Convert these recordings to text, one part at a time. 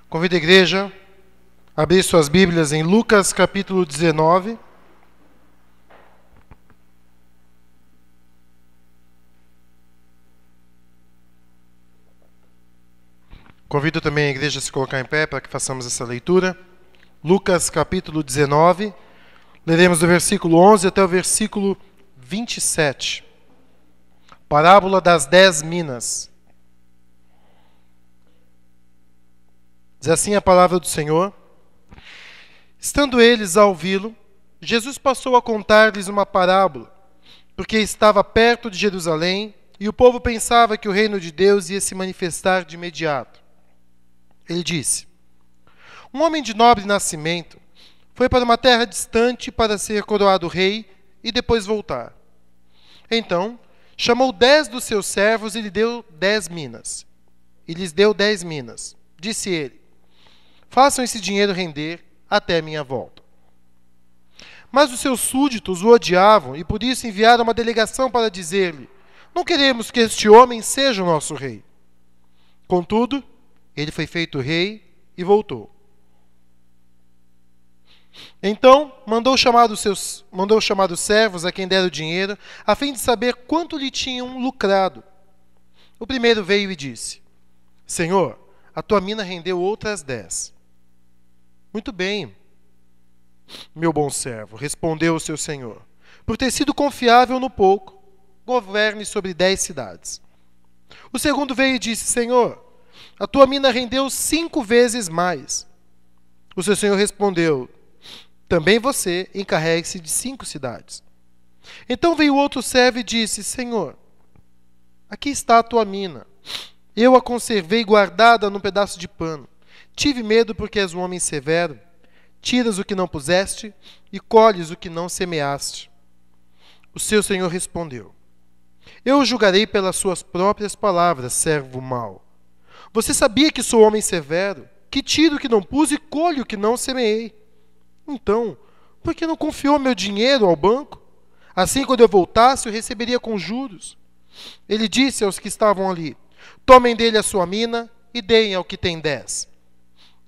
Convido a igreja a abrir suas Bíblias em Lucas capítulo 19. Convido também a igreja a se colocar em pé para que façamos essa leitura. Lucas capítulo 19. Leremos do versículo 11 até o versículo 27. Parábola das 10 minas. Diz assim a palavra do Senhor. Estando eles a ouvi-lo, Jesus passou a contar-lhes uma parábola, porque estava perto de Jerusalém e o povo pensava que o reino de Deus ia se manifestar de imediato. Ele disse: Um homem de nobre nascimento foi para uma terra distante para ser coroado rei e depois voltar. Então, chamou 10 dos seus servos e lhes deu 10 minas. Disse ele: Façam esse dinheiro render até minha volta. Mas os seus súditos o odiavam e por isso enviaram uma delegação para dizer-lhe: Não queremos que este homem seja o nosso rei. Contudo, ele foi feito rei e voltou. Então mandou chamar os servos a quem dera o dinheiro, a fim de saber quanto lhe tinham lucrado. O primeiro veio e disse: Senhor, a tua mina rendeu outras 10. Muito bem, meu bom servo, respondeu o seu senhor. Por ter sido confiável no pouco, governe sobre 10 cidades. O segundo veio e disse: Senhor, a tua mina rendeu 5 vezes mais. O seu senhor respondeu: Também você encarregue-se de 5 cidades. Então veio outro servo e disse: Senhor, aqui está a tua mina. Eu a conservei guardada num pedaço de pano. Tive medo porque és um homem severo. Tiras o que não puseste e colhes o que não semeaste. O seu senhor respondeu: Eu o julgarei pelas suas próprias palavras, servo mau. Você sabia que sou homem severo, que tiro o que não pus e colho o que não semeei. Então, por que não confiou meu dinheiro ao banco? Assim, quando eu voltasse, eu receberia com juros. Ele disse aos que estavam ali: Tomem dele a sua mina e deem ao que tem 10.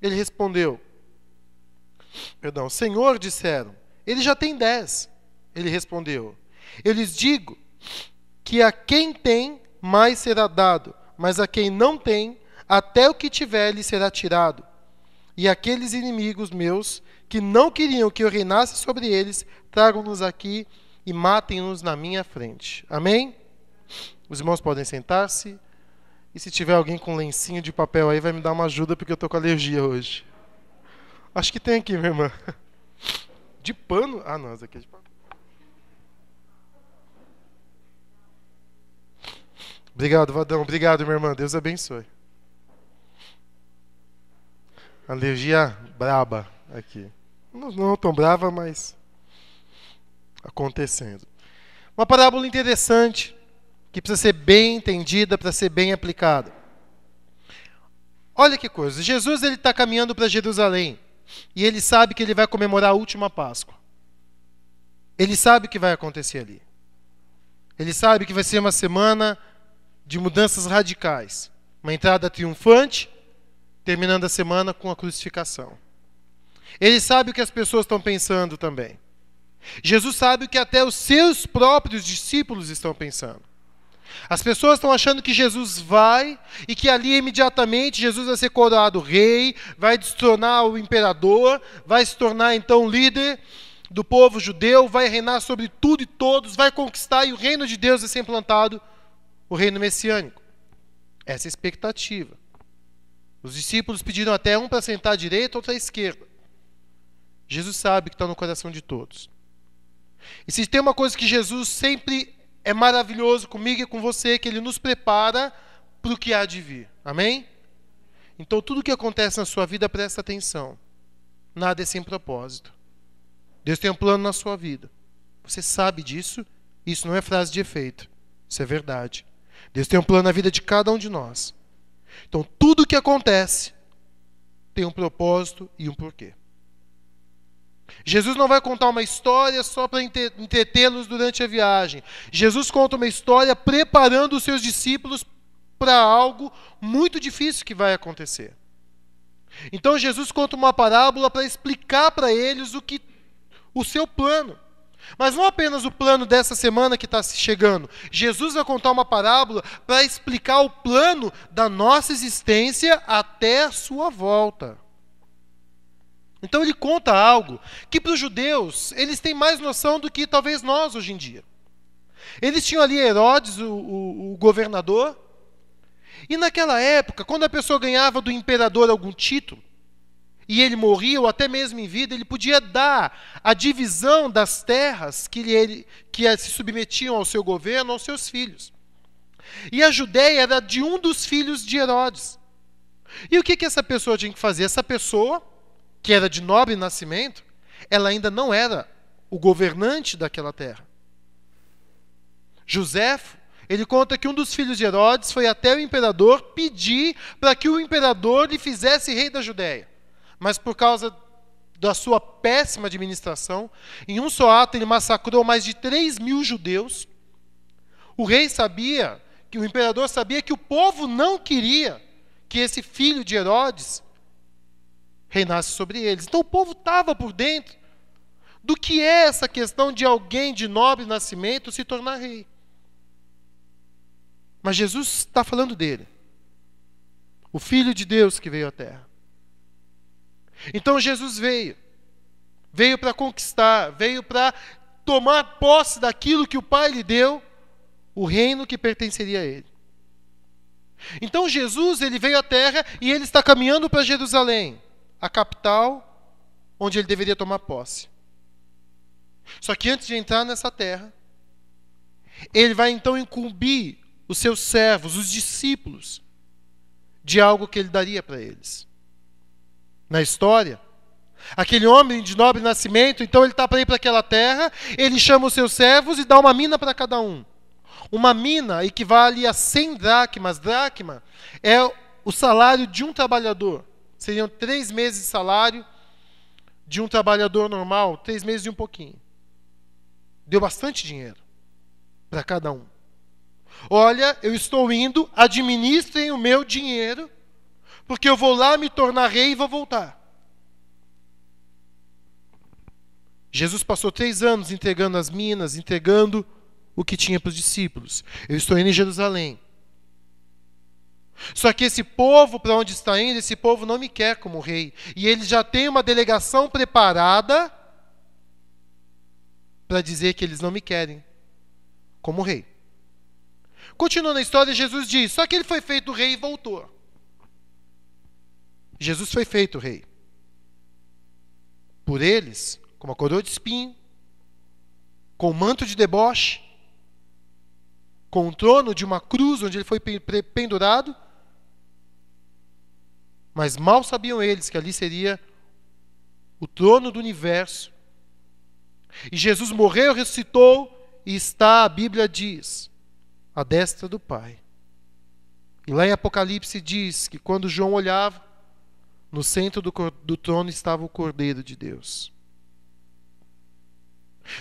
Ele respondeu: Senhor, disseram, ele já tem 10. Ele respondeu: Eu lhes digo que a quem tem, mais será dado, mas a quem não tem, até o que tiver lhe será tirado. E aqueles inimigos meus, que não queriam que eu reinasse sobre eles, tragam-nos aqui e matem-nos na minha frente. Amém? Os irmãos podem sentar-se. E se tiver alguém com lencinho de papel aí, vai me dar uma ajuda, porque eu estou com alergia hoje. Acho que tem aqui, minha irmã. De pano? Ah, não, essa aqui é de pano. Obrigado, Vadão. Obrigado, minha irmã. Deus abençoe. Alergia braba aqui. Não tão brava, mas acontecendo. Uma parábola interessante, que precisa ser bem entendida, para ser bem aplicada. Olha que coisa. Jesus está caminhando para Jerusalém. E ele sabe que ele vai comemorar a última Páscoa. Ele sabe o que vai acontecer ali. Ele sabe que vai ser uma semana de mudanças radicais. Uma entrada triunfante, terminando a semana com a crucificação. Ele sabe o que as pessoas estão pensando também. Jesus sabe o que até os seus próprios discípulos estão pensando. As pessoas estão achando que Jesus vai e que ali imediatamente Jesus vai ser coroado rei, vai destronar o imperador, vai se tornar então líder do povo judeu, vai reinar sobre tudo e todos, vai conquistar e o reino de Deus vai ser implantado, o reino messiânico. Essa é a expectativa. Os discípulos pediram até um para sentar à direita, outro à esquerda. Jesus sabe que está no coração de todos. E se tem uma coisa que Jesus sempre é maravilhoso comigo e com você, que ele nos prepara para o que há de vir. Amém? Então, tudo que acontece na sua vida, presta atenção. Nada é sem propósito. Deus tem um plano na sua vida. Você sabe disso? Isso não é frase de efeito. Isso é verdade. Deus tem um plano na vida de cada um de nós. Então, tudo que acontece tem um propósito e um porquê. Jesus não vai contar uma história só para entretê-los durante a viagem. Jesus conta uma história preparando os seus discípulos para algo muito difícil que vai acontecer. Então Jesus conta uma parábola para explicar para eles o seu plano. Mas não apenas o plano dessa semana que está chegando. Jesus vai contar uma parábola para explicar o plano da nossa existência até a sua volta. Então ele conta algo que para os judeus, eles têm mais noção do que talvez nós hoje em dia. Eles tinham ali Herodes, o governador, e naquela época, quando a pessoa ganhava do imperador algum título, e ele morria, ou até mesmo em vida, ele podia dar a divisão das terras que se submetiam ao seu governo, aos seus filhos. E a Judéia era de um dos filhos de Herodes. E o que essa pessoa tinha que fazer? Essa pessoa, que era de nobre nascimento, ela ainda não era o governante daquela terra. Joséfo, ele conta que um dos filhos de Herodes foi até o imperador pedir para que o imperador lhe fizesse rei da Judéia. Mas por causa da sua péssima administração, em um só ato ele massacrou mais de 3.000 judeus. O imperador sabia que o povo não queria que esse filho de Herodes reinasse sobre eles. Então o povo estava por dentro do que é essa questão de alguém de nobre nascimento se tornar rei. Mas Jesus está falando dele, o Filho de Deus que veio à Terra. Então Jesus veio para conquistar, veio para tomar posse daquilo que o Pai lhe deu, o reino que pertenceria a ele. Então Jesus, ele veio à Terra e ele está caminhando para Jerusalém, a capital onde ele deveria tomar posse. Só que antes de entrar nessa terra, ele vai então incumbir os seus servos, os discípulos, de algo que ele daria para eles. Na história, aquele homem de nobre nascimento, então ele está para ir para aquela terra, ele chama os seus servos e dá uma mina para cada um. Uma mina equivale a 100 dracmas. Dracma é o salário de um trabalhador. Seriam 3 meses de salário de um trabalhador normal, 3 meses e um pouquinho. Deu bastante dinheiro para cada um. Olha, eu estou indo, administrem o meu dinheiro, porque eu vou lá me tornar rei e vou voltar. Jesus passou 3 anos entregando as minas, entregando o que tinha para os discípulos. Eu estou indo em Jerusalém. Só que esse povo, para onde está indo, esse povo não me quer como rei. E ele já tem uma delegação preparada para dizer que eles não me querem como rei. Continuando a história, Jesus diz, só que ele foi feito rei e voltou. Jesus foi feito rei. Por eles, com uma coroa de espinho, com um manto de deboche, com um trono de uma cruz onde ele foi pendurado, mas mal sabiam eles que ali seria o trono do universo. E Jesus morreu, ressuscitou e está, a Bíblia diz, à destra do Pai. E lá em Apocalipse diz que quando João olhava, no centro do trono estava o Cordeiro de Deus.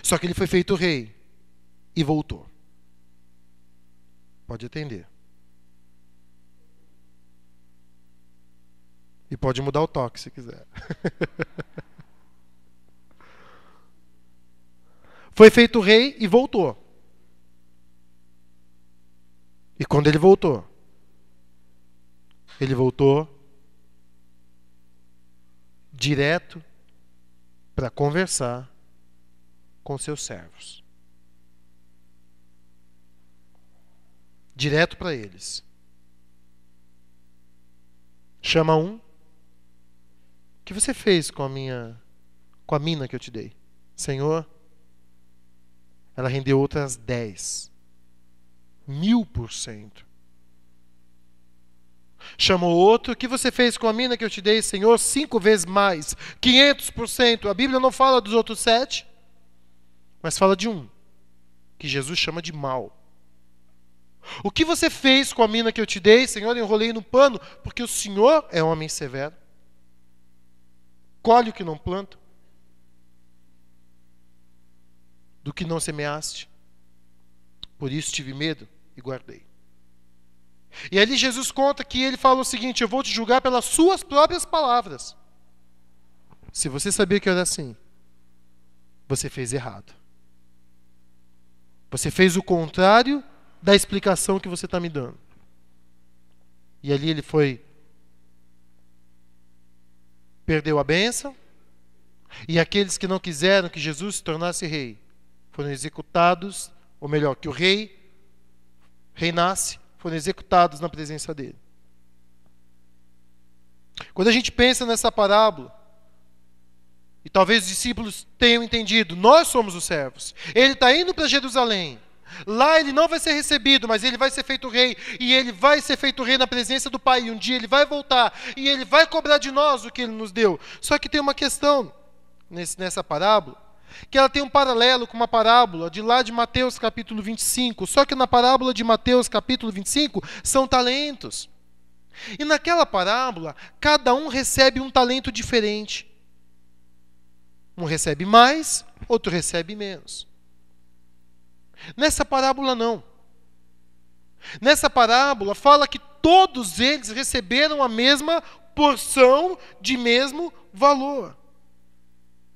Só que ele foi feito rei e voltou. Pode atender. E pode mudar o toque se quiser. Foi feito rei e voltou. E quando ele voltou direto para conversar com seus servos. Direto para eles. Chama um. O que você fez com a mina que eu te dei? Senhor, ela rendeu outras 10. 1000%. Chamou outro. O que você fez com a mina que eu te dei, Senhor? 5 vezes mais. 500%. A Bíblia não fala dos outros 7, mas fala de um, que Jesus chama de mal. O que você fez com a mina que eu te dei, Senhor? Eu enrolei no pano, porque o Senhor é homem severo. Colhe o que não planta, do que não semeaste. Por isso tive medo e guardei. E ali Jesus conta que ele fala o seguinte: eu vou te julgar pelas suas próprias palavras. Se você sabia que era assim, você fez errado. Você fez o contrário da explicação que você está me dando. E ali ele perdeu a bênção, e aqueles que não quiseram que Jesus se tornasse rei foram executados, ou melhor, que o rei reinasse, foram executados na presença dele. Quando a gente pensa nessa parábola, e talvez os discípulos tenham entendido, nós somos os servos. Ele está indo para Jerusalém. Lá ele não vai ser recebido, mas ele vai ser feito rei. E ele vai ser feito rei na presença do Pai. E um dia ele vai voltar e ele vai cobrar de nós o que ele nos deu. Só que tem uma questão nessa parábola, que ela tem um paralelo com uma parábola de lá de Mateus capítulo 25. Só que na parábola de Mateus capítulo 25 são talentos. E naquela parábola, cada um recebe um talento diferente. Um recebe mais, outro recebe menos. Nessa parábola não. Nessa parábola fala que todos eles receberam a mesma porção de mesmo valor.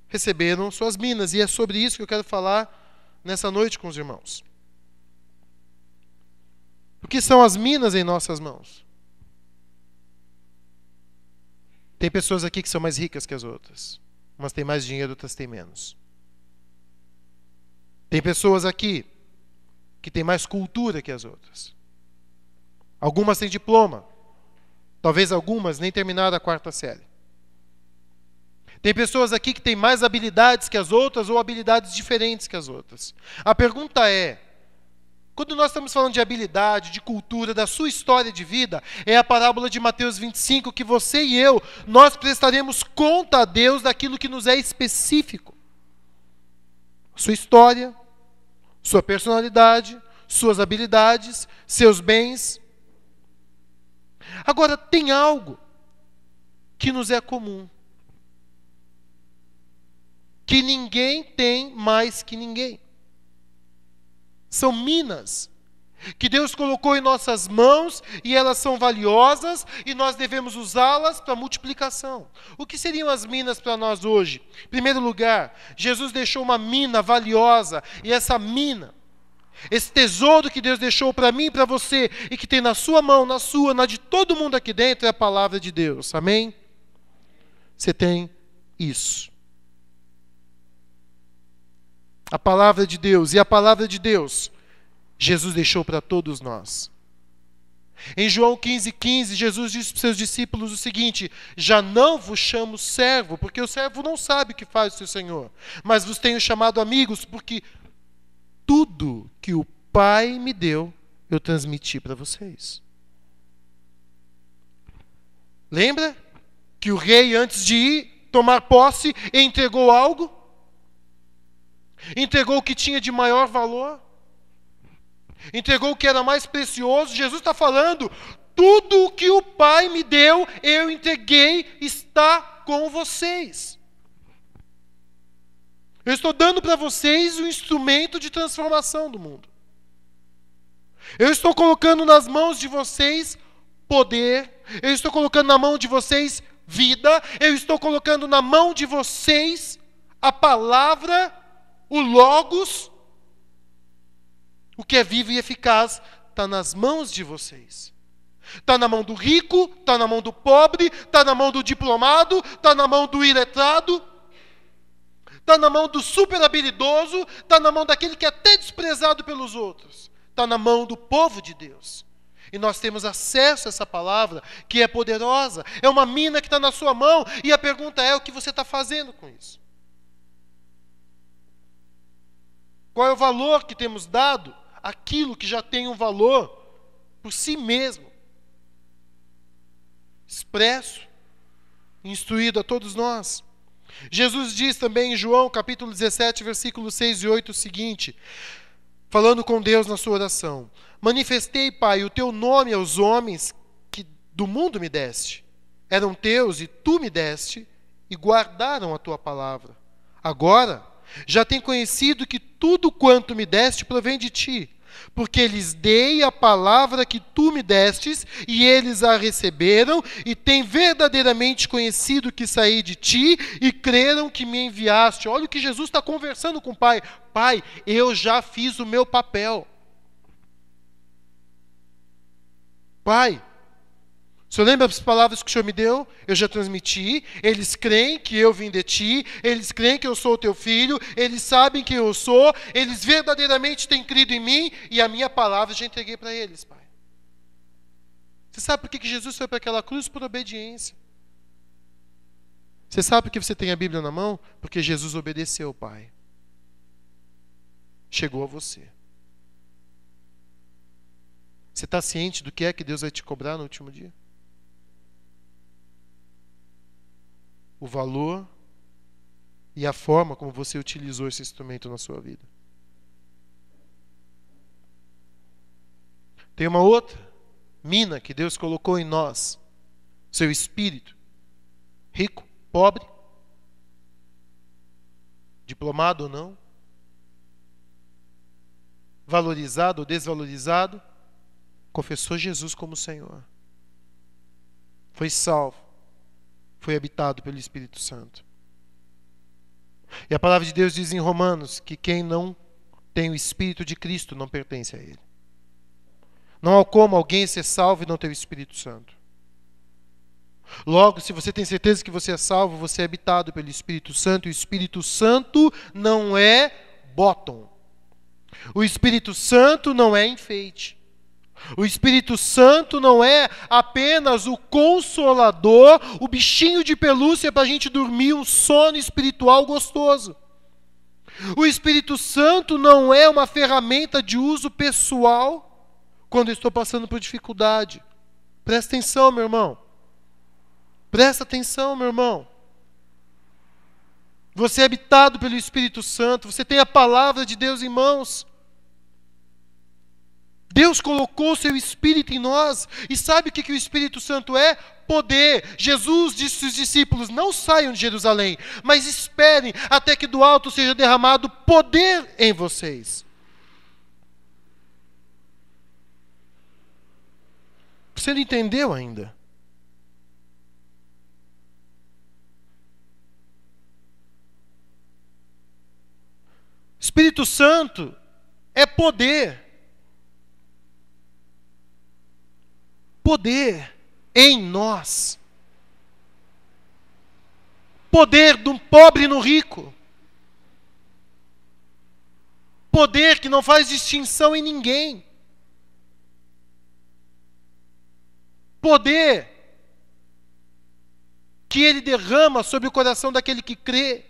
Receberam suas minas. E é sobre isso que eu quero falar nessa noite com os irmãos. O que são as minas em nossas mãos? Tem pessoas aqui que são mais ricas que as outras. Umas têm mais dinheiro, outras têm menos. Tem pessoas aqui que têm mais cultura que as outras. Algumas têm diploma. Talvez algumas nem terminaram a 4ª série. Tem pessoas aqui que têm mais habilidades que as outras ou habilidades diferentes que as outras. A pergunta é, quando nós estamos falando de habilidade, de cultura, da sua história de vida, é a parábola de Mateus 25, que você e eu, nós prestaremos conta a Deus daquilo que nos é específico. Sua história, sua personalidade, suas habilidades, seus bens. Agora, tem algo que nos é comum, que ninguém tem mais que ninguém. São minas que Deus colocou em nossas mãos e elas são valiosas e nós devemos usá-las para multiplicação. O que seriam as minas para nós hoje? Em primeiro lugar, Jesus deixou uma mina valiosa e essa mina, esse tesouro que Deus deixou para mim e para você e que tem na sua mão, na sua, na de todo mundo aqui dentro é a palavra de Deus. Amém? Você tem isso. A palavra de Deus. E a palavra de Deus, Jesus deixou para todos nós. Em João 15:15, Jesus disse para os seus discípulos o seguinte: já não vos chamo servo, porque o servo não sabe o que faz o seu Senhor, mas vos tenho chamado amigos, porque tudo que o Pai me deu, eu transmiti para vocês. Lembra que o rei, antes de ir tomar posse, entregou algo? Entregou o que tinha de maior valor? Entregou o que era mais precioso? Jesus está falando, tudo o que o Pai me deu, eu entreguei, está com vocês. Eu estou dando para vocês um instrumento de transformação do mundo. Eu estou colocando nas mãos de vocês poder, eu estou colocando na mão de vocês vida, eu estou colocando na mão de vocês a palavra, o Logos, o que é vivo e eficaz, está nas mãos de vocês. Está na mão do rico, está na mão do pobre, está na mão do diplomado, está na mão do iletrado, está na mão do super habilidoso, está na mão daquele que é até desprezado pelos outros. Está na mão do povo de Deus. E nós temos acesso a essa palavra, que é poderosa. É uma mina que está na sua mão, e a pergunta é, o que você está fazendo com isso? Qual é o valor que temos dado àquilo que já tem um valor por si mesmo? Expresso, instruído a todos nós. Jesus diz também em João, capítulo 17, versículos 6 e 8, o seguinte, falando com Deus na sua oração: manifestei, Pai, o teu nome aos homens que do mundo me deste. Eram teus e tu me deste e guardaram a tua palavra. Agora já tem conhecido que tudo quanto me deste provém de ti. porque lhes dei a palavra que tu me destes, e eles a receberam, e têm verdadeiramente conhecido que saí de ti, e creram que me enviaste. Olha o que Jesus está conversando com o Pai. Pai, eu já fiz o meu papel. Pai, o Senhor lembra as palavras que o Senhor me deu? Eu já transmiti, eles creem que eu vim de ti, eles creem que eu sou o teu filho, eles sabem quem eu sou, eles verdadeiramente têm crido em mim, e a minha palavra eu já entreguei para eles, Pai. Você sabe por que Jesus foi para aquela cruz? Por obediência. Você sabe por que você tem a Bíblia na mão? Porque Jesus obedeceu, Pai. Chegou a você. Você está ciente do que é que Deus vai te cobrar no último dia? O valor e a forma como você utilizou esse instrumento na sua vida. Tem uma outra mina que Deus colocou em nós, seu espírito, rico, pobre, diplomado ou não, valorizado ou desvalorizado, confessou Jesus como Senhor, foi salvo, foi habitado pelo Espírito Santo. E a palavra de Deus diz em Romanos que quem não tem o Espírito de Cristo não pertence a Ele. Não há como alguém ser salvo e não ter o Espírito Santo. Logo, se você tem certeza que você é salvo, você é habitado pelo Espírito Santo, e o Espírito Santo não é bottom. O Espírito Santo não é enfeite. O Espírito Santo não é apenas o consolador, o bichinho de pelúcia para a gente dormir um sono espiritual gostoso. O Espírito Santo não é uma ferramenta de uso pessoal quando eu estou passando por dificuldade. Presta atenção, meu irmão. Presta atenção, meu irmão. Você é habitado pelo Espírito Santo, você tem a palavra de Deus em mãos. Deus colocou o seu Espírito em nós. E sabe o que o Espírito Santo é? Poder. Jesus disse aos discípulos, não saiam de Jerusalém, mas esperem até que do alto seja derramado poder em vocês. Você não entendeu ainda? Espírito Santo é poder. Poder em nós. Poder do pobre no rico. Poder que não faz distinção em ninguém. Poder que Ele derrama sobre o coração daquele que crê,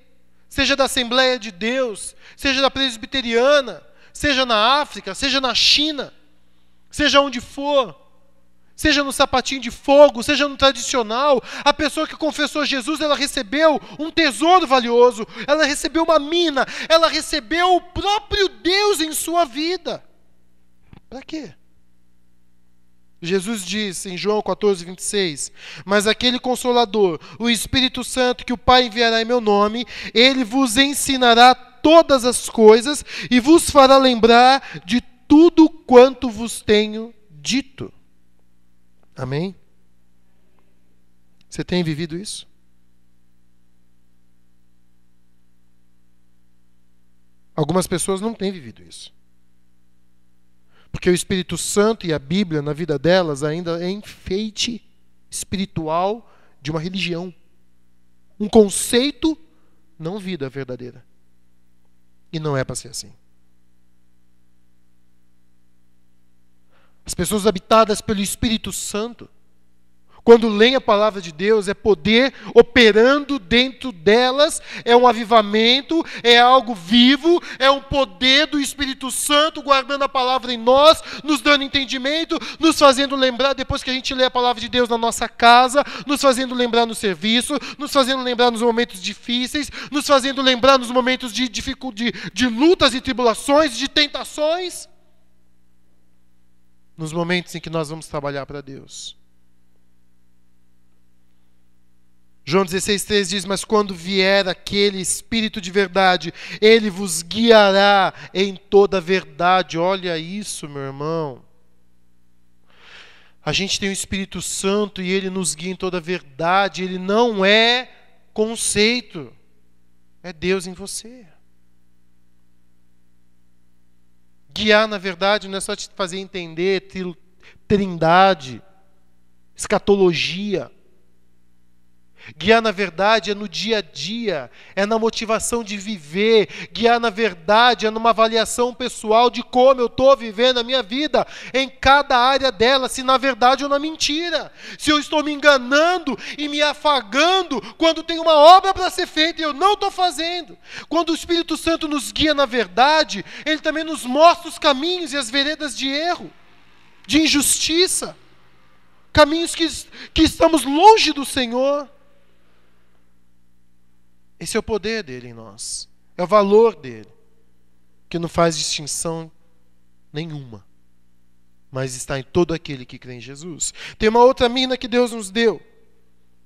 seja da Assembleia de Deus, seja da Presbiteriana, seja na África, seja na China, seja onde for. Seja no sapatinho de fogo, seja no tradicional, a pessoa que confessou Jesus, ela recebeu um tesouro valioso, ela recebeu uma mina, ela recebeu o próprio Deus em sua vida. Para quê? Jesus diz em João 14, 26, mas aquele Consolador, o Espírito Santo que o Pai enviará em meu nome, ele vos ensinará todas as coisas e vos fará lembrar de tudo quanto vos tenho dito. Amém? Você tem vivido isso? Algumas pessoas não têm vivido isso. Porque o Espírito Santo e a Bíblia na vida delas ainda é enfeite espiritual de uma religião. Um conceito, não vida verdadeira. E não é para ser assim. As pessoas habitadas pelo Espírito Santo, quando leem a palavra de Deus, é poder operando dentro delas, é um avivamento, é algo vivo, é um poder do Espírito Santo guardando a palavra em nós, nos dando entendimento, nos fazendo lembrar, depois que a gente lê a palavra de Deus na nossa casa, nos fazendo lembrar no serviço, nos fazendo lembrar nos momentos difíceis, nos fazendo lembrar nos momentos de dificuldade, de lutas e tribulações, de tentações. Nos momentos em que nós vamos trabalhar para Deus. João 16,3 diz: mas quando vier aquele Espírito de verdade, ele vos guiará em toda a verdade. Olha isso, meu irmão. A gente tem o Espírito Santo e ele nos guia em toda a verdade. Ele não é conceito, é Deus em você. Guiar na verdade não é só te fazer entender trindade, escatologia. Guiar na verdade é no dia a dia, é na motivação de viver. Guiar na verdade é numa avaliação pessoal de como eu estou vivendo a minha vida, em cada área dela, se na verdade ou na mentira. Se eu estou me enganando e me afagando quando tem uma obra para ser feita e eu não estou fazendo. Quando o Espírito Santo nos guia na verdade, ele também nos mostra os caminhos e as veredas de erro, de injustiça, caminhos que estamos longe do Senhor. Esse é o poder dele em nós. É o valor dele, que não faz distinção nenhuma, mas está em todo aquele que crê em Jesus. Tem uma outra mina que Deus nos deu.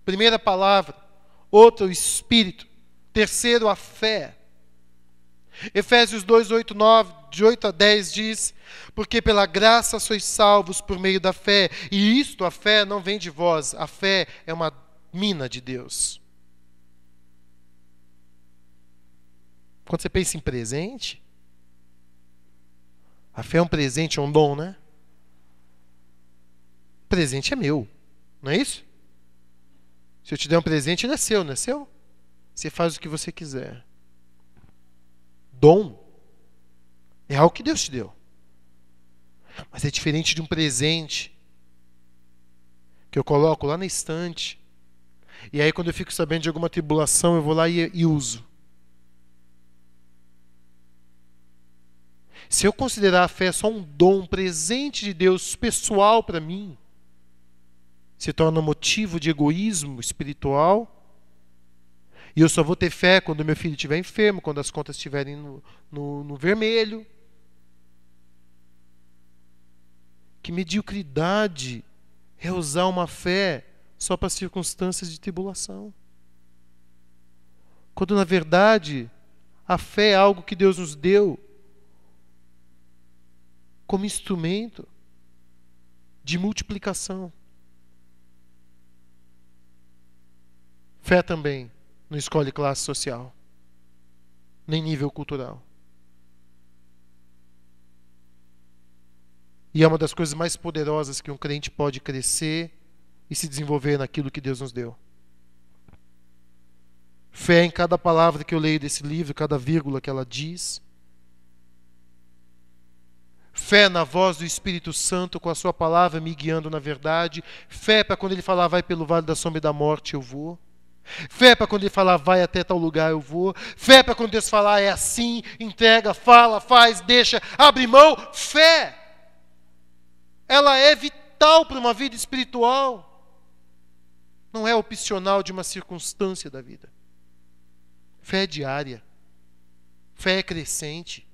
Primeira palavra, outra o Espírito, terceiro a fé. Efésios 2, 8, 9, de 8 a 10 diz: porque pela graça sois salvos por meio da fé, e isto, a fé, não vem de vós, a fé é uma mina de Deus. Quando você pensa em presente, a fé é um presente, é um dom, né? O presente é meu, não é isso? Se eu te der um presente, ele é seu, não é seu? Você faz o que você quiser. Dom é algo que Deus te deu. Mas é diferente de um presente que eu coloco lá na estante. E aí quando eu fico sabendo de alguma tribulação, eu vou lá e uso. Se eu considerar a fé só um dom, um presente de Deus pessoal para mim, se torna motivo de egoísmo espiritual. E eu só vou ter fé quando meu filho estiver enfermo, quando as contas estiverem no vermelho. Que mediocridade é usar uma fé só para circunstâncias de tribulação. Quando, na verdade, a fé é algo que Deus nos deu como instrumento de multiplicação. Fé também não escolhe classe social, nem nível cultural. E é uma das coisas mais poderosas que um crente pode crescer e se desenvolver naquilo que Deus nos deu. Fé em cada palavra que eu leio desse livro, cada vírgula que ela diz. Fé na voz do Espírito Santo com a sua palavra me guiando na verdade. Fé para quando ele falar vai pelo vale da sombra e da morte, eu vou. Fé para quando ele falar vai até tal lugar, eu vou. Fé para quando Deus falar é assim, entrega, fala, faz, deixa, abre mão. Fé, ela é vital para uma vida espiritual. Não é opcional de uma circunstância da vida. Fé é diária. Fé é crescente.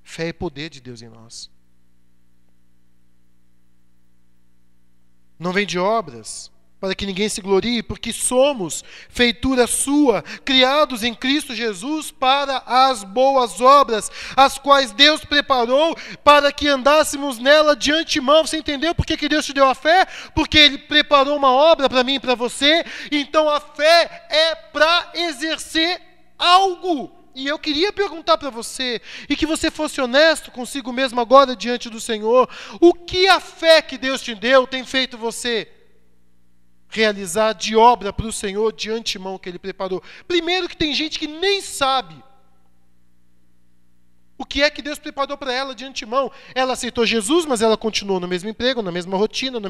Fé é poder de Deus em nós. Não vem de obras, para que ninguém se glorie, porque somos feitura sua, criados em Cristo Jesus para as boas obras, as quais Deus preparou para que andássemos nela de antemão. Você entendeu por que Deus te deu a fé? Porque Ele preparou uma obra para mim e para você. Então a fé é para exercer algo. E eu queria perguntar para você, e que você fosse honesto consigo mesmo agora diante do Senhor, o que a fé que Deus te deu tem feito você realizar de obra para o Senhor de antemão que Ele preparou? Primeiro que tem gente que nem sabe o que é que Deus preparou para ela de antemão. Ela aceitou Jesus, mas ela continuou no mesmo emprego, na mesma rotina,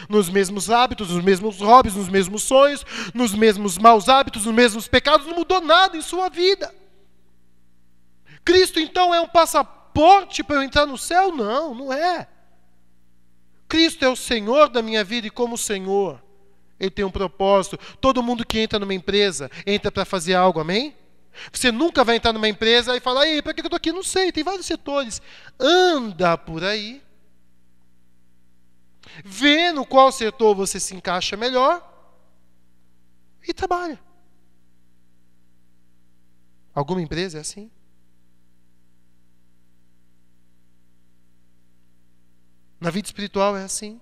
nos mesmos hábitos, nos mesmos hobbies, nos mesmos sonhos, nos mesmos maus hábitos, nos mesmos pecados, não mudou nada em sua vida. Cristo, então, é um passaporte para eu entrar no céu? Não, não é. Cristo é o Senhor da minha vida e como Senhor, Ele tem um propósito. Todo mundo que entra numa empresa, entra para fazer algo, amém? Você nunca vai entrar numa empresa e falar, ei, para que eu estou aqui? Não sei, tem vários setores. Anda por aí. Vê no qual setor você se encaixa melhor e trabalha. Alguma empresa é assim? Na vida espiritual é assim.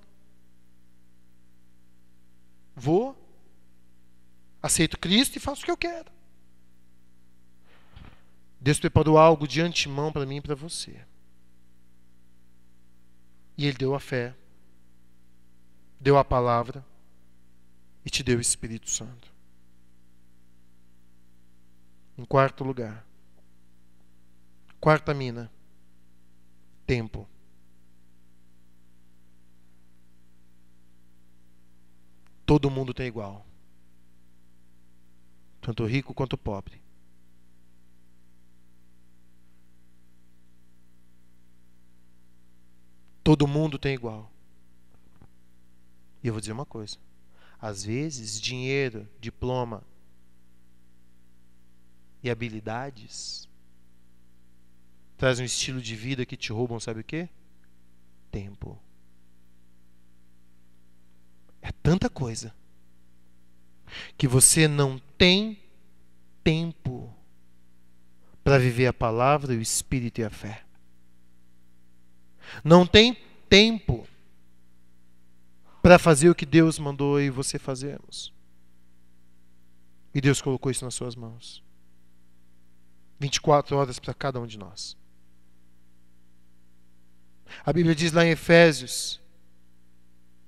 Vou, aceito Cristo e faço o que eu quero. Deus preparou algo de antemão para mim e para você. E Ele deu a fé, deu a palavra e te deu o Espírito Santo. Em quarto lugar, quarta mina, tempo. Todo mundo tem igual. Tanto o rico quanto o pobre. Todo mundo tem igual. E eu vou dizer uma coisa. Às vezes, dinheiro, diploma e habilidades trazem um estilo de vida que te roubam, sabe o quê? Tempo. É tanta coisa que você não tem tempo para viver a palavra, o Espírito e a fé. Não tem tempo para fazer o que Deus mandou eu e você fazermos. E Deus colocou isso nas suas mãos. 24 horas para cada um de nós. A Bíblia diz lá em Efésios: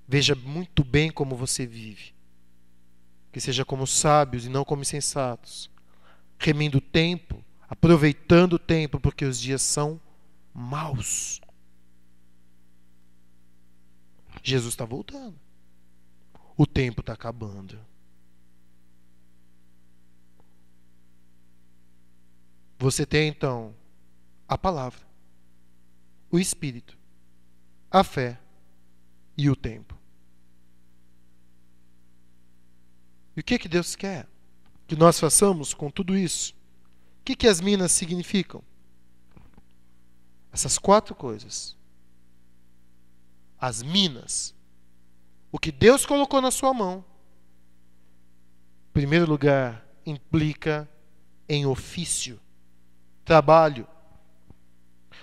veja muito bem como você vive. Que seja como sábios e não como insensatos. Remindo o tempo, aproveitando o tempo, porque os dias são maus. Jesus está voltando. O tempo está acabando. Você tem então a palavra, o Espírito, a fé e o tempo. E o que Deus quer que nós façamos com tudo isso? O que as minas significam? Essas 4 coisas. As minas. O que Deus colocou na sua mão. Em primeiro lugar, implica em ofício, trabalho.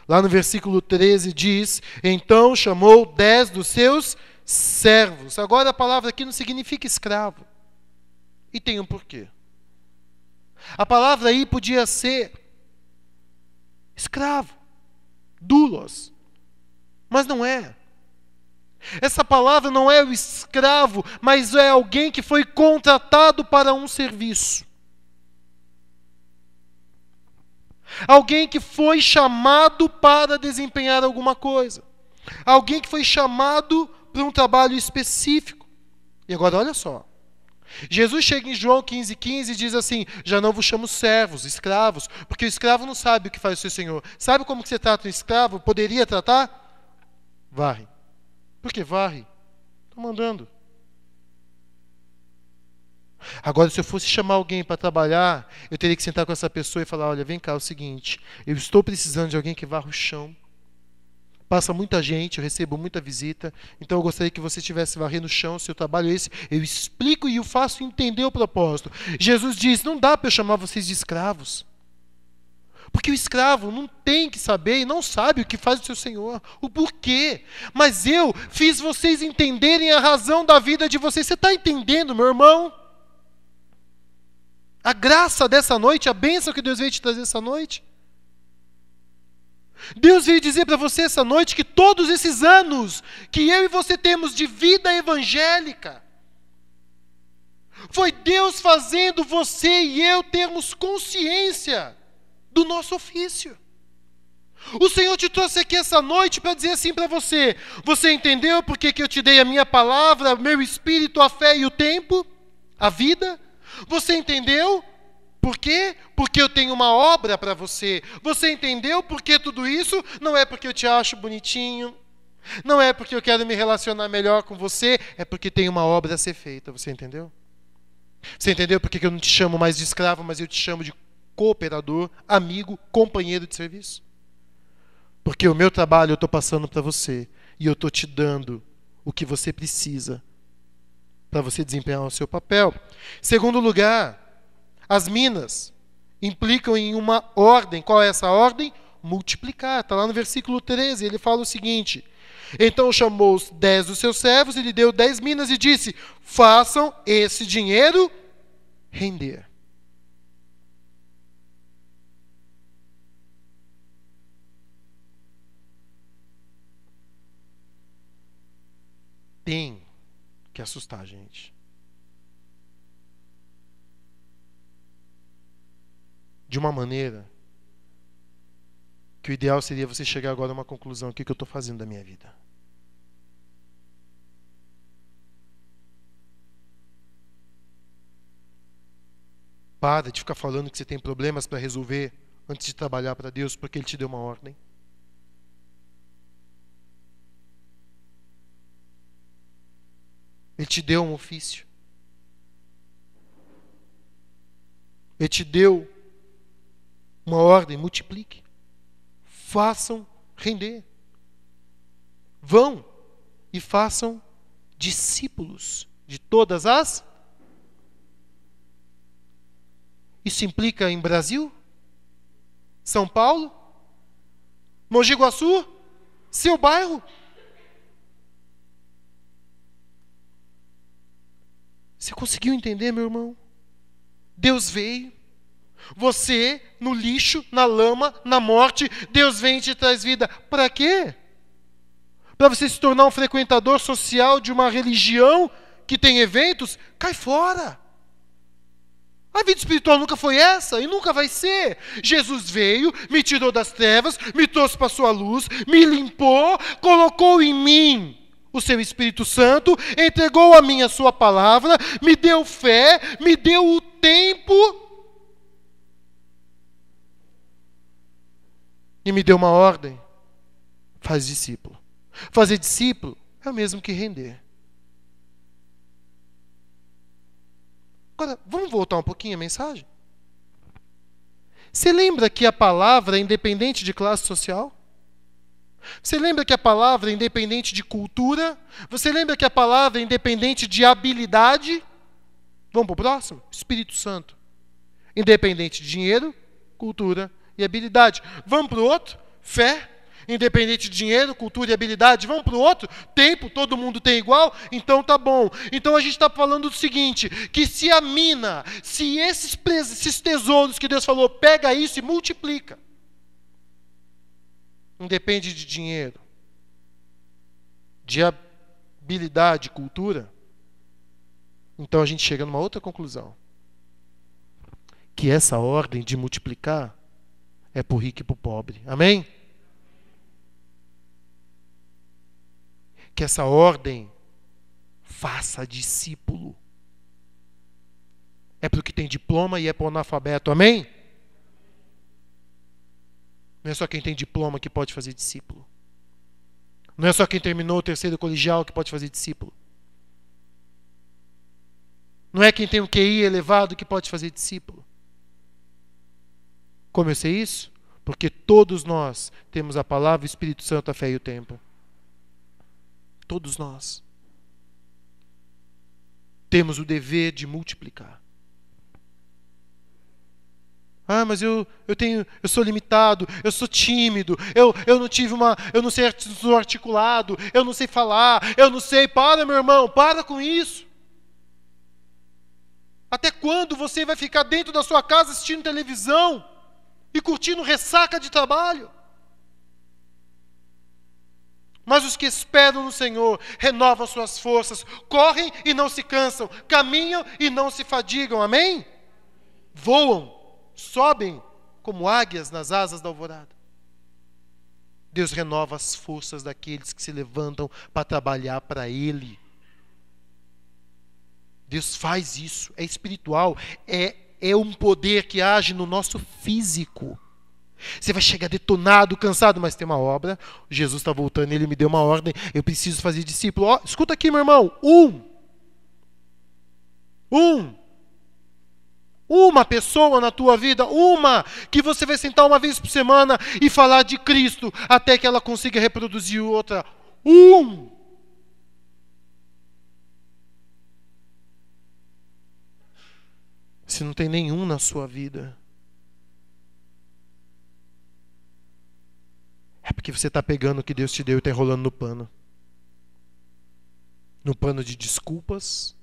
Lá no versículo 13 diz: então chamou 10 dos seus servos. Agora a palavra aqui não significa escravo. E tem um porquê. A palavra aí podia ser escravo, doulos, mas não é. Essa palavra não é o escravo, mas é alguém que foi contratado para um serviço. Alguém que foi chamado para desempenhar alguma coisa. Alguém que foi chamado para um trabalho específico. E agora olha só. Jesus chega em João 15:15 e diz assim: já não vos chamo servos, escravos, porque o escravo não sabe o que faz o seu senhor. Sabe como que você trata um escravo? Poderia tratar? Varre. Por que varre? Estou mandando. Agora, se eu fosse chamar alguém para trabalhar, eu teria que sentar com essa pessoa e falar: olha, vem cá, é o seguinte, eu estou precisando de alguém que varra o chão. Passa muita gente, eu recebo muita visita, então eu gostaria que você estivesse varrendo o chão, seu trabalho é esse. Eu explico e eu faço entender o propósito. Jesus diz: não dá para eu chamar vocês de escravos. Porque o escravo não tem que saber e não sabe o que faz o seu senhor, o porquê. Mas eu fiz vocês entenderem a razão da vida de vocês. Você está entendendo, meu irmão? A graça dessa noite, a bênção que Deus veio te trazer essa noite. Deus veio dizer para você essa noite que todos esses anos que eu e você temos de vida evangélica, foi Deus fazendo você e eu termos consciência do nosso ofício. O Senhor te trouxe aqui essa noite para dizer assim para você: você entendeu por que eu te dei a minha palavra, o meu espírito, a fé e o tempo, a vida? Você entendeu? Por quê? Porque eu tenho uma obra para você. Você entendeu por que tudo isso? Não é porque eu te acho bonitinho, não é porque eu quero me relacionar melhor com você, é porque tem uma obra a ser feita. Você entendeu? Você entendeu por que eu não te chamo mais de escravo, mas eu te chamo de cooperador, amigo, companheiro de serviço? Porque o meu trabalho eu estou passando para você e eu estou te dando o que você precisa para você desempenhar o seu papel. Segundo lugar, as minas implicam em uma ordem. Qual é essa ordem? Multiplicar. Está lá no versículo 13, ele fala o seguinte: então chamou os 10 dos seus servos e lhe deu 10 minas e disse: façam esse dinheiro render. Tem que assustar a gente. De uma maneira que o ideal seria você chegar agora a uma conclusão: o que eu estou fazendo da minha vida? Para de ficar falando que você tem problemas para resolver antes de trabalhar para Deus, porque Ele te deu uma ordem. Ele te deu um ofício. Ele te deu uma ordem: multiplique. Façam render. Vão e façam discípulos de todas as. Isso implica em Brasil? São Paulo? Mogi Guaçu? Seu bairro? Você conseguiu entender, meu irmão? Deus veio. Você, no lixo, na lama, na morte, Deus vem e te traz vida. Para quê? Para você se tornar um frequentador social de uma religião que tem eventos? Cai fora. A vida espiritual nunca foi essa e nunca vai ser. Jesus veio, me tirou das trevas, me trouxe para a sua luz, me limpou, colocou em mim o seu Espírito Santo, entregou a mim a sua palavra, me deu fé, me deu o tempo e me deu uma ordem: faz discípulo. Fazer discípulo é o mesmo que render. Agora, vamos voltar um pouquinho a mensagem? Você lembra que a palavra é independente de classe social? Você lembra que a palavra é independente de cultura? Você lembra que a palavra é independente de habilidade? Vamos para o próximo? Espírito Santo. Independente de dinheiro, cultura e habilidade. Vamos para o outro? Fé. Independente de dinheiro, cultura e habilidade. Vamos para o outro? Tempo, todo mundo tem igual? Então tá bom. Então a gente está falando do seguinte: que se a mina, se esses tesouros que Deus falou, pega isso e multiplica. Não depende de dinheiro, de habilidade, cultura. Então a gente chega numa outra conclusão: que essa ordem de multiplicar é para o rico e para o pobre. Amém? Que essa ordem faça discípulo é para o que tem diploma e é para o analfabeto. Amém? Não é só quem tem diploma que pode fazer discípulo. Não é só quem terminou o terceiro colegial que pode fazer discípulo. Não é quem tem um QI elevado que pode fazer discípulo. Como eu sei isso? Porque todos nós temos a palavra, o Espírito Santo, a fé e o tempo. Todos nós temos o dever de multiplicar. Ah, mas eu sou limitado, eu sou tímido, eu não sei, sou articulado, eu não sei falar, eu não sei. Para, meu irmão, para com isso. Até quando você vai ficar dentro da sua casa assistindo televisão e curtindo ressaca de trabalho? Mas os que esperam no Senhor renovam suas forças, correm e não se cansam, caminham e não se fadigam. Amém? Voam, sobem como águias nas asas da alvorada. Deus renova as forças daqueles que se levantam para trabalhar para Ele. Deus faz isso, é espiritual, é um poder que age no nosso físico. Você vai chegar detonado, cansado, mas tem uma obra. Jesus está voltando, Ele me deu uma ordem. Eu preciso fazer discípulo. Ó, escuta aqui, meu irmão. Uma pessoa na tua vida, que você vai sentar uma vez por semana e falar de Cristo até que ela consiga reproduzir outra. Se não tem nenhum na sua vida, é porque você está pegando o que Deus te deu e está enrolando no pano. No pano de desculpas,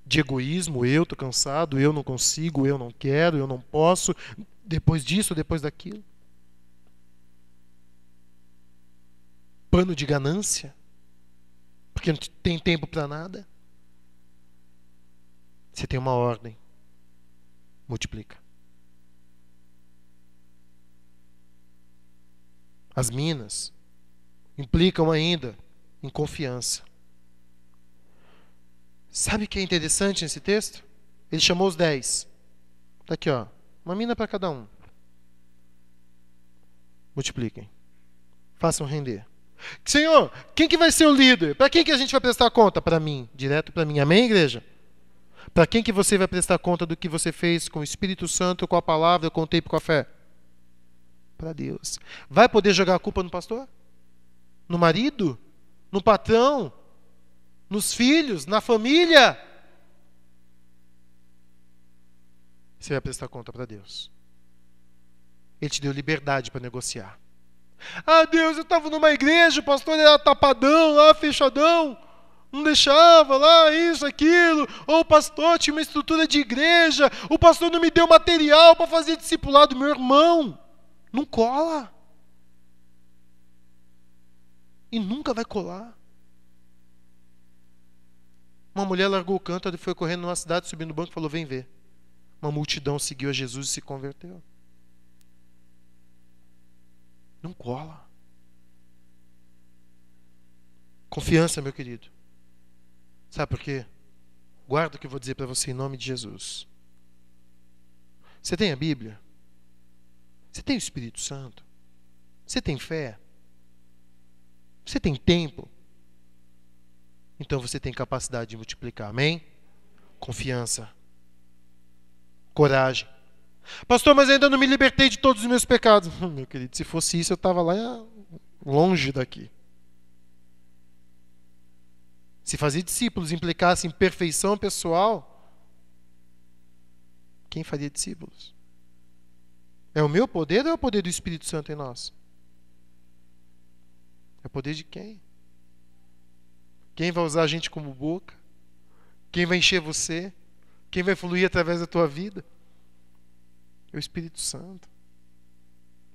de egoísmo, eu estou cansado, eu não consigo, eu não quero, eu não posso, depois disso, depois daquilo. Pano de ganância, porque não tem tempo para nada. Você tem uma ordem, multiplica. As minas implicam ainda em confiança. Sabe o que é interessante nesse texto? Ele chamou os 10. Tá aqui, ó. Uma mina para cada um. Multipliquem. Façam render. Senhor, quem que vai ser o líder? Para quem que a gente vai prestar conta? Para mim. Direto para mim. Amém, igreja? Para quem que você vai prestar conta do que você fez com o Espírito Santo, com a palavra, com o tempo, com a fé? Para Deus. Vai poder jogar a culpa no pastor? No marido? No patrão? Nos filhos? Na família? Você vai prestar conta para Deus. Ele te deu liberdade para negociar. Ah, Deus, eu estava numa igreja, o pastor era tapadão lá, fechadão, não deixava lá, isso, aquilo. Ou o pastor tinha uma estrutura de igreja, o pastor não me deu material para fazer discipulado. Meu irmão, não cola. E nunca vai colar. Uma mulher largou o cântaro e foi correndo numa cidade, subiu no banco e falou, vem ver. Uma multidão seguiu a Jesus e se converteu. Não cola. Confiança, meu querido. Sabe por quê? Guarda o que eu vou dizer para você em nome de Jesus. Você tem a Bíblia? Você tem o Espírito Santo? Você tem fé? Você tem tempo? Então você tem capacidade de multiplicar. Amém? Confiança. Coragem. Pastor, mas ainda não me libertei de todos os meus pecados. Meu querido, se fosse isso, eu estava lá longe daqui. Se fazer discípulos implicasse em perfeição pessoal, quem faria discípulos? É o meu poder ou é o poder do Espírito Santo em nós? É o poder de quem? Quem vai usar a gente como boca? Quem vai encher você? Quem vai fluir através da tua vida? É o Espírito Santo.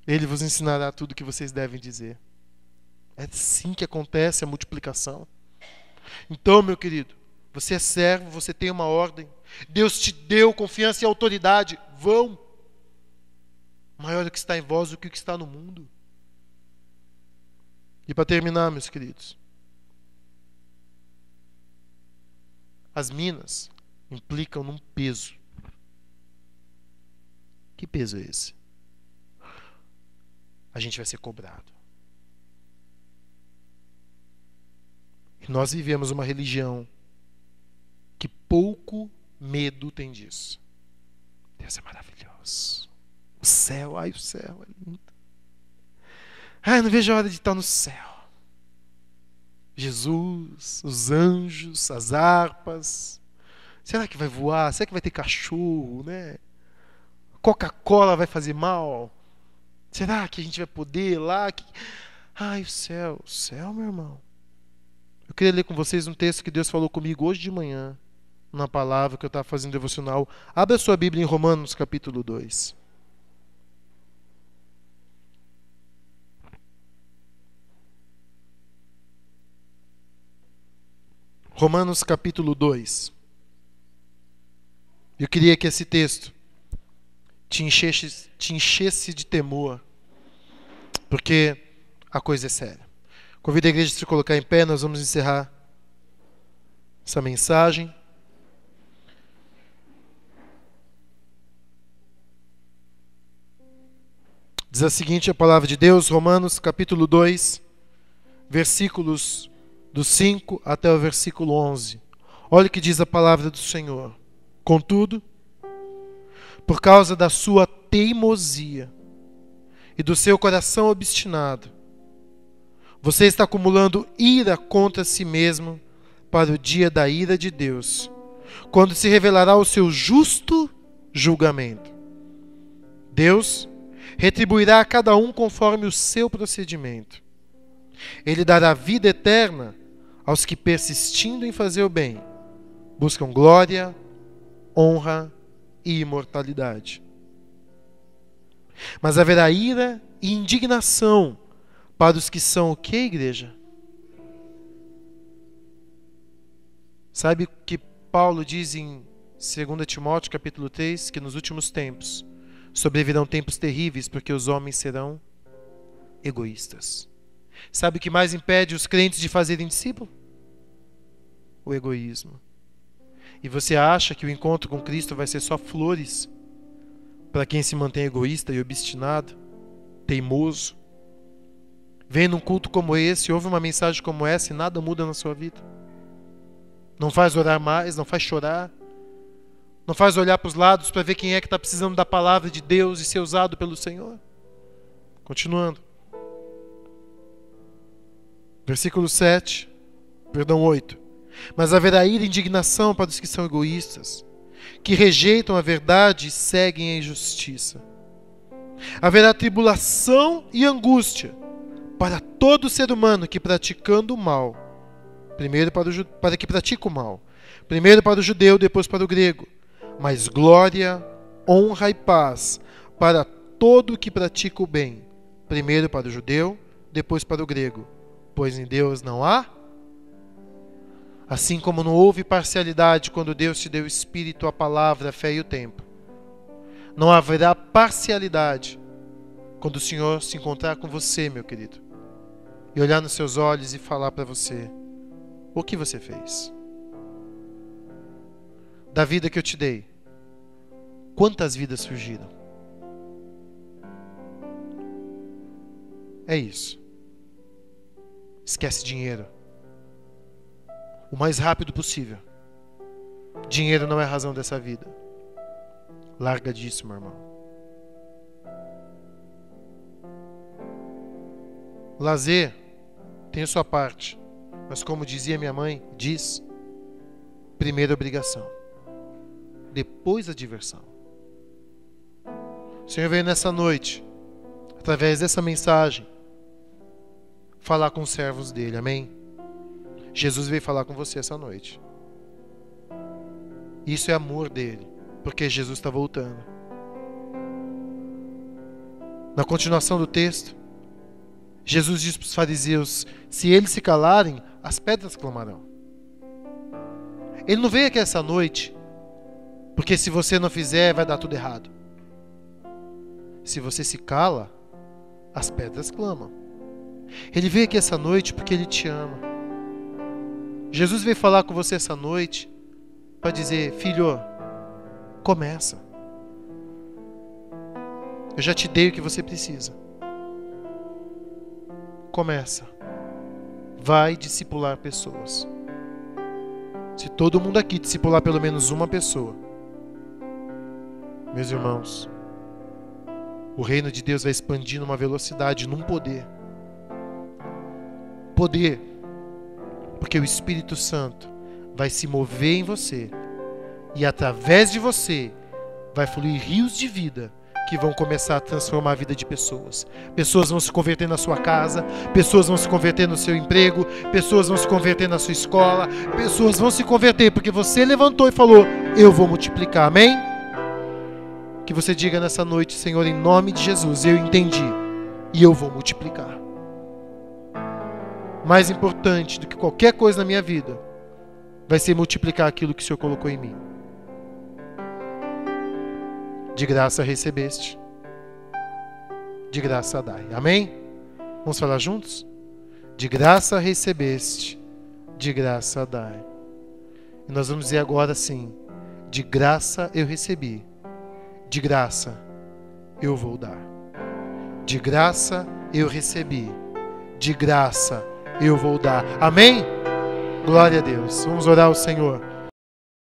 Ele vos ensinará tudo o que vocês devem dizer. É assim que acontece a multiplicação. Então, meu querido, você é servo, você tem uma ordem. Deus te deu confiança e autoridade. Vão. Maior é o que está em vós do que o que está no mundo. E para terminar, meus queridos, as minas implicam num peso. Que peso é esse? A gente vai ser cobrado. E nós vivemos uma religião que pouco medo tem disso. Deus é maravilhoso. O céu, ai, o céu é lindo. Ai, não vejo a hora de estar no céu. Jesus, os anjos, as harpas. Será que vai voar? Será que vai ter cachorro, né? Coca-Cola vai fazer mal? Será que a gente vai poder ir lá? Ai, o céu, meu irmão. Eu queria ler com vocês um texto que Deus falou comigo hoje de manhã, na palavra que eu estava fazendo devocional. Abra a sua Bíblia em Romanos, capítulo 2. Romanos, capítulo 2. Eu queria que esse texto te enchesse de temor, porque a coisa é séria. Convido a igreja a se colocar em pé, nós vamos encerrar essa mensagem. Diz a seguinte a palavra de Deus, Romanos capítulo 2, versículos do 5 até o versículo 11. Olha o que diz a palavra do Senhor. Contudo, por causa da sua teimosia e do seu coração obstinado, você está acumulando ira contra si mesmo para o dia da ira de Deus, quando se revelará o seu justo julgamento. Deus retribuirá a cada um conforme o seu procedimento. Ele dará vida eterna aos que, persistindo em fazer o bem, buscam glória, honra e imortalidade. Mas haverá ira e indignação para os que são o que, igreja? Sabe o que Paulo diz em 2 Timóteo capítulo 3? Que nos últimos tempos sobrevirão tempos terríveis, porque os homens serão egoístas. Sabe o que mais impede os crentes de fazerem discípulo? O egoísmo. E você acha que o encontro com Cristo vai ser só flores para quem se mantém egoísta e obstinado, teimoso? Vem num culto como esse, ouve uma mensagem como essa e nada muda na sua vida. Não faz orar mais, não faz chorar, não faz olhar para os lados para ver quem é que está precisando da palavra de Deus e ser usado pelo Senhor. Continuando. Versículo 8. Mas haverá ira e indignação para os que são egoístas, que rejeitam a verdade e seguem a injustiça. Haverá tribulação e angústia para todo ser humano que, praticando o mal, para que pratica o mal, primeiro para o judeu, depois para o grego, mas glória, honra e paz para todo o que pratica o bem, primeiro para o judeu, depois para o grego, pois em Deus não há. Assim como não houve parcialidade quando Deus te deu o Espírito, a palavra, a fé e o tempo, não haverá parcialidade quando o Senhor se encontrar com você, meu querido, e olhar nos seus olhos e falar para você: o que você fez? Da vida que eu te dei, quantas vidas surgiram? É isso. Esquece dinheiro. O mais rápido possível. Dinheiro não é a razão dessa vida. Larga disso, meu irmão. Lazer tem a sua parte, mas como dizia minha mãe, diz: primeiro obrigação, depois a diversão. O Senhor veio nessa noite, através dessa mensagem, falar com os servos dele, amém? Jesus veio falar com você essa noite. Isso é amor dele, porque Jesus está voltando. Na continuação do texto, Jesus diz para os fariseus: se eles se calarem, as pedras clamarão. Ele não veio aqui essa noite porque se você não fizer vai dar tudo errado. Se você se cala, as pedras clamam. Ele veio aqui essa noite porque Ele te ama. Jesus veio falar com você essa noite para dizer: filho, começa. Eu já te dei o que você precisa. Começa. Vai discipular pessoas. Se todo mundo aqui discipular pelo menos uma pessoa, meus irmãos, o reino de Deus vai expandir numa velocidade, num poder. Poder, porque o Espírito Santo vai se mover em você e através de você vai fluir rios de vida que vão começar a transformar a vida de pessoas. Pessoas vão se converter na sua casa, pessoas vão se converter no seu emprego, pessoas vão se converter na sua escola, pessoas vão se converter porque você levantou e falou: eu vou multiplicar, amém? Que você diga nessa noite: Senhor, em nome de Jesus, eu entendi e eu vou multiplicar. Mais importante do que qualquer coisa na minha vida vai ser multiplicar aquilo que o Senhor colocou em mim. De graça recebeste, de graça dai. Amém? Vamos falar juntos? De graça recebeste, de graça dai. E nós vamos dizer agora assim: de graça eu recebi, de graça eu vou dar. De graça eu recebi, de graça eu vou dar. Amém? Glória a Deus. Vamos orar ao Senhor.